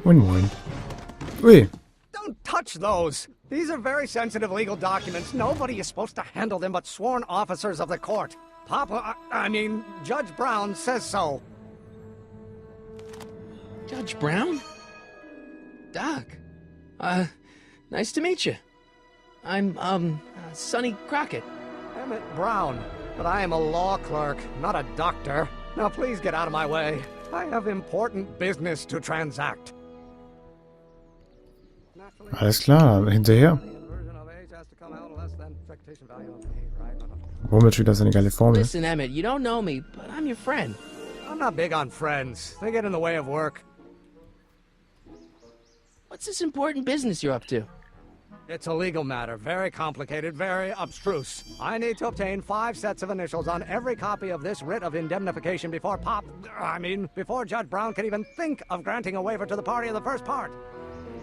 Moin moin. Ui. Don't touch those! These are very sensitive legal documents. Nobody is supposed to handle them but sworn officers of the court. Papa, I mean, Judge Brown says so. Judge Brown? Doc. Nice to meet you. I'm, Sonny Crockett. Emmett Brown. But I am a law clerk, not a doctor. Now please get out of my way. I have important business to transact. Alles klar, hinterher. Womit wieder so eine geile Formel. Listen, Emmett, you don't know me, but I'm your friend. I'm not big on friends. They get in the way of work. What's this important business you're up to? It's a legal matter, very complicated, very abstruse. I need to obtain 5 sets of initials on every copy of this writ of indemnification before before Judge Brown can even think of granting a waiver to the party in the first part.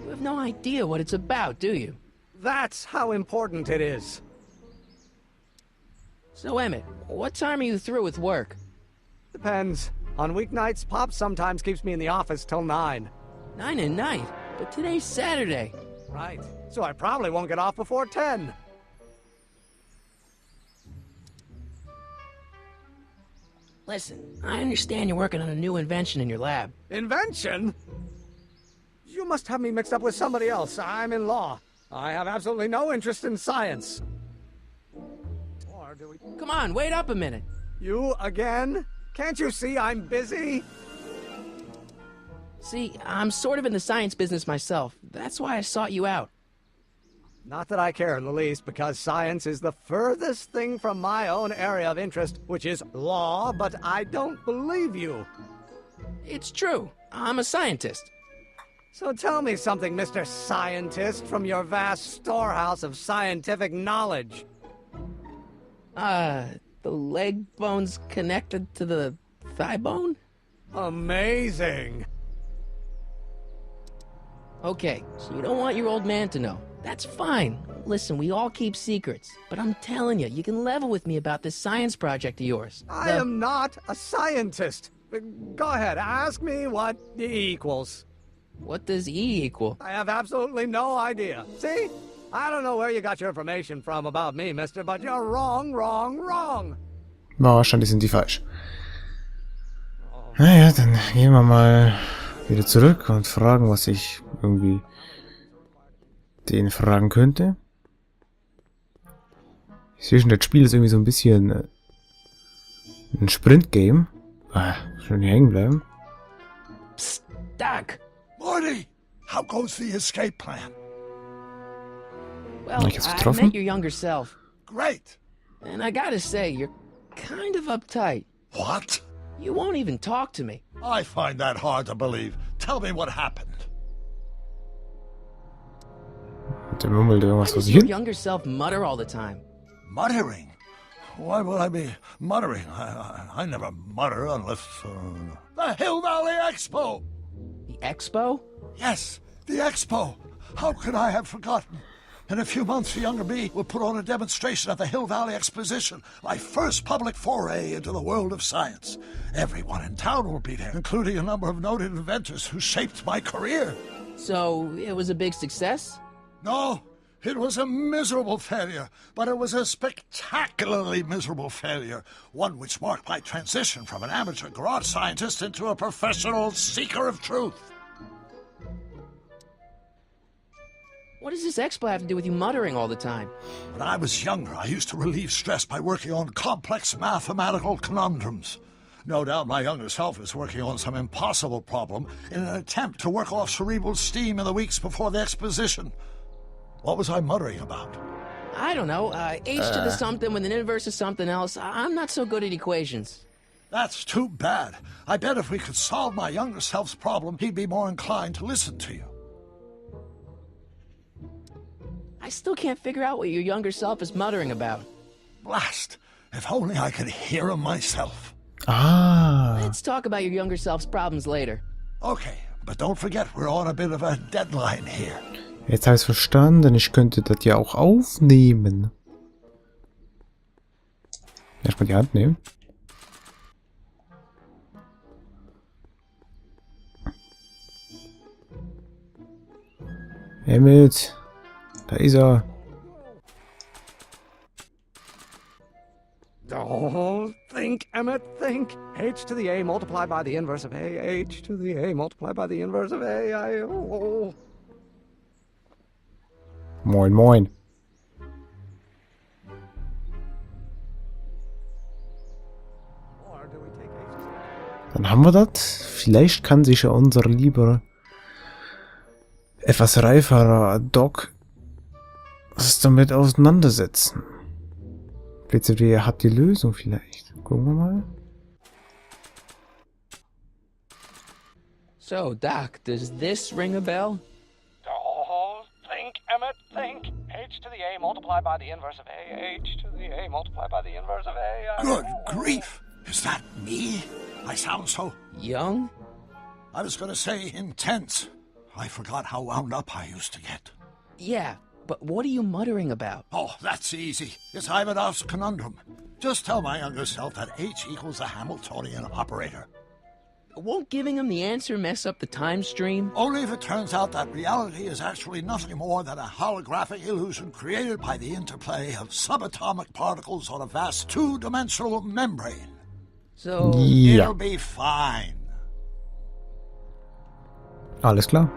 You have no idea what it's about, do you? That's how important it is. So, Emmett, what time are you through with work? Depends. On weeknights, Pop sometimes keeps me in the office till 9. 9 at night? But today's Saturday. Right. So I probably won't get off before 10. Listen, I understand you're working on a new invention in your lab. Invention? You must have me mixed up with somebody else. I'm in law. I have absolutely no interest in science. Or do we... Come on, wait up a minute. You again? Can't you see I'm busy? See, I'm sort of in the science business myself. That's why I sought you out. Not that I care in the least, because science is the furthest thing from my own area of interest, which is law, but I don't believe you. It's true. I'm a scientist. So tell me something, Mr. Scientist, from your vast storehouse of scientific knowledge. The leg bone's connected to the thigh bone? Amazing. Okay, so you don't want your old man to know. That's fine. Listen, we all keep secrets. But I'm telling you, you can level with me about this science project of yours. I am not a scientist. Go ahead, ask me what E equals. What does E equal? I have absolutely no idea. See? I don't know where you got your information from about me, mister, but you're wrong. Wahrscheinlich sind die falsch. Naja, dann gehen wir mal wieder zurück und fragen, was ich irgendwie den fragen könnte. Ich sehe schon, das Spiel ist irgendwie so ein bisschen ein Sprint-Game. Schon hier hängen bleiben. Psst, Doc! Marty! How goes the escape plan? Well, I met your younger self. Great! And I gotta say, you're kind of uptight. What? You won't even talk to me. I find that hard to believe. Tell me what happened. Der murmelt irgendwas Why vor does sich your hin. younger self mutter all the time? Muttering? Why would I be muttering? I never mutter unless... The Hill Valley Expo! The expo? Yes, the Expo! How could I have forgotten? In a few months, the younger me will put on a demonstration at the Hill Valley Exposition, my first public foray into the world of science. Everyone in town will be there, including a number of noted inventors who shaped my career. So, it was a big success? No, it was a miserable failure, but it was a spectacularly miserable failure, one which marked my transition from an amateur garage scientist into a professional seeker of truth. What does this expo have to do with you muttering all the time? When I was younger, I used to relieve stress by working on complex mathematical conundrums. No doubt my younger self is working on some impossible problem in an attempt to work off cerebral steam in the weeks before the exposition. What was I muttering about? I don't know, h to the something with an inverse of something else. I'm not so good at equations. That's too bad. I bet if we could solve my younger self's problem, he'd be more inclined to listen to you. I still can't figure out what your younger self is muttering about. Blast! If only I could hear him myself. Ah. Let's talk about your younger self's problems later. Okay, but don't forget we're on a bit of a deadline here. Jetzt habe ich es verstanden. Ich könnte das ja auch aufnehmen. Erstmal die Hand nehmen. Emmett. Da ist er. Oh, think, Emmett, think. H to the A multiplied by the inverse of A. H to the A multiplied by the inverse of A. Moin, moin. Or do we take H? Dann haben wir das. Vielleicht kann sich ja unser lieber, etwas reiferer Doc was damit auseinandersetzen. BCD, ihr habt die Lösung vielleicht. Gucken wir mal. So, Doc, does this ring a bell? Oh, think, Emmett, think. H to the A multiplied by the inverse of A. H to the A multiplied by the inverse of A. Good grief! Is that me? I sound so... Young? I was gonna say intense. I forgot how wound up I used to get. Yeah, but what are you muttering about? Oh, that's easy. It's Ivanov's conundrum. Just tell my younger self that H equals the Hamiltonian operator. Won't giving him the answer mess up the time stream? Only if it turns out that reality is actually nothing more than a holographic illusion created by the interplay of subatomic particles on a vast two-dimensional membrane. So... Ja, It'll be fine. alles klar.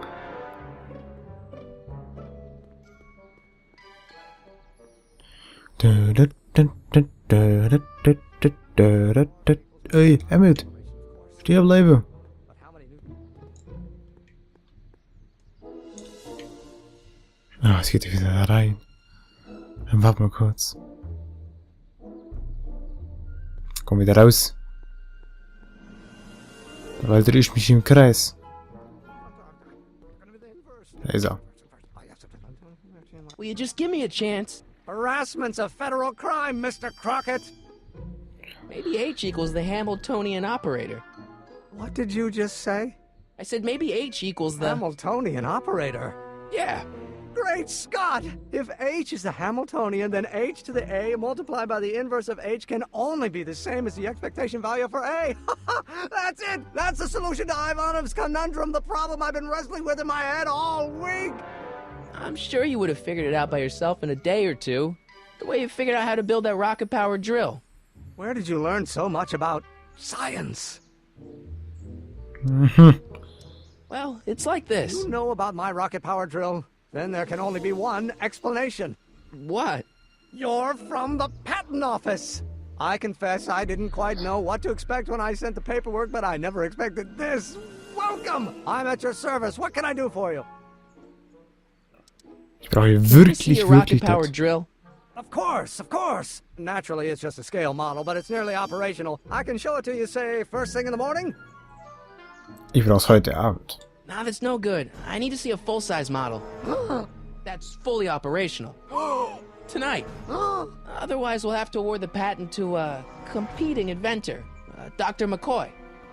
Ey, Emmett. Steh bleibe. Ah, es geht ja wieder da rein. Dann warten wir kurz. Komm wieder raus. Weil drehe ich mich im Kreis. Da ist er. Will you just give me a chance? Harassment's a federal crime, Mr. Crockett. Maybe H equals the Hamiltonian operator. What did you just say? I said maybe H equals the... Hamiltonian operator. Yeah. Great Scott! If H is the Hamiltonian, then H to the A multiplied by the inverse of H can only be the same as the expectation value for A. That's it! That's the solution to Ivanov's conundrum, the problem I've been wrestling with in my head all week! I'm sure you would have figured it out by yourself in a day or two. The way you figured out how to build that rocket-powered drill. Where did you learn so much about science? Well, it's like this. You know about my rocket-powered drill? Then there can only be one explanation. What? You're from the patent office! I confess I didn't quite know what to expect when I sent the paperwork, but I never expected this. Welcome! I'm at your service. What can I do for you? Ich brauche hier See wirklich, your wirklich rocket-powered das. drill? Of course, of course. Naturally, it's just a scale model, but it's nearly operational. I can show it to you, say, first thing in the morning? Ich brauche es heute Abend. Nah, that's no good. I need to see a full-size model. That's fully operational. Tonight. Otherwise, we'll have to award the patent to a competing inventor, Dr. McCoy.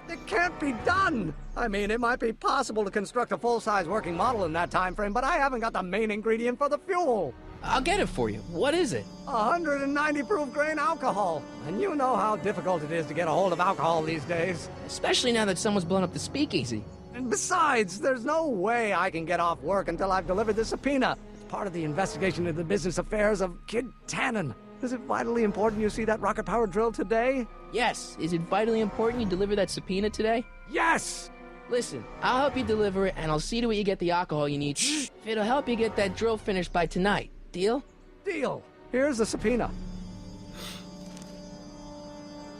It can't be done! I mean, it might be possible to construct a full-size working model in that time frame, but I haven't got the main ingredient for the fuel. I'll get it for you. What is it? 190 proof grain alcohol. And you know how difficult it is to get a hold of alcohol these days. Especially now that someone's blown up the speakeasy. And besides, there's no way I can get off work until I've delivered the subpoena. It's part of the investigation into the business affairs of Kid Tannen. Is it vitally important you see that rocket-powered drill today? Yes. Is it vitally important you deliver that subpoena today? Yes! Listen, I'll help you deliver it, and I'll see to it you get the alcohol you need. If it'll help you get that drill finished by tonight. Deal? Deal. Here's the subpoena.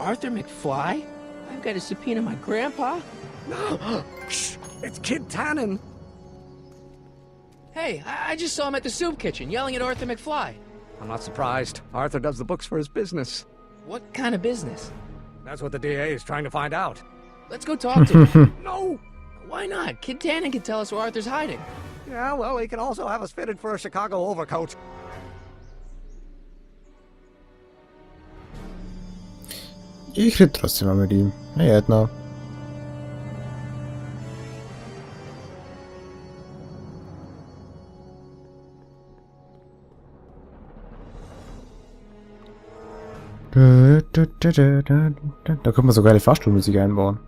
Arthur McFly? I've got to subpoena my grandpa? It's Kid Tannen. Hey, I just saw him at the soup kitchen, yelling at Arthur McFly. I'm not surprised. Arthur does the books for his business. What kind of business? That's what the DA is trying to find out. Let's go talk to him. No! Why not? Kid Tannen can tell us where Arthur's hiding. Yeah, well, he can also have us fitted for a Chicago overcoat. Ich rede trotzdem mal mit ihm. Hey, Edna. Da können wir sogar eine Fahrstuhlmusik einbauen.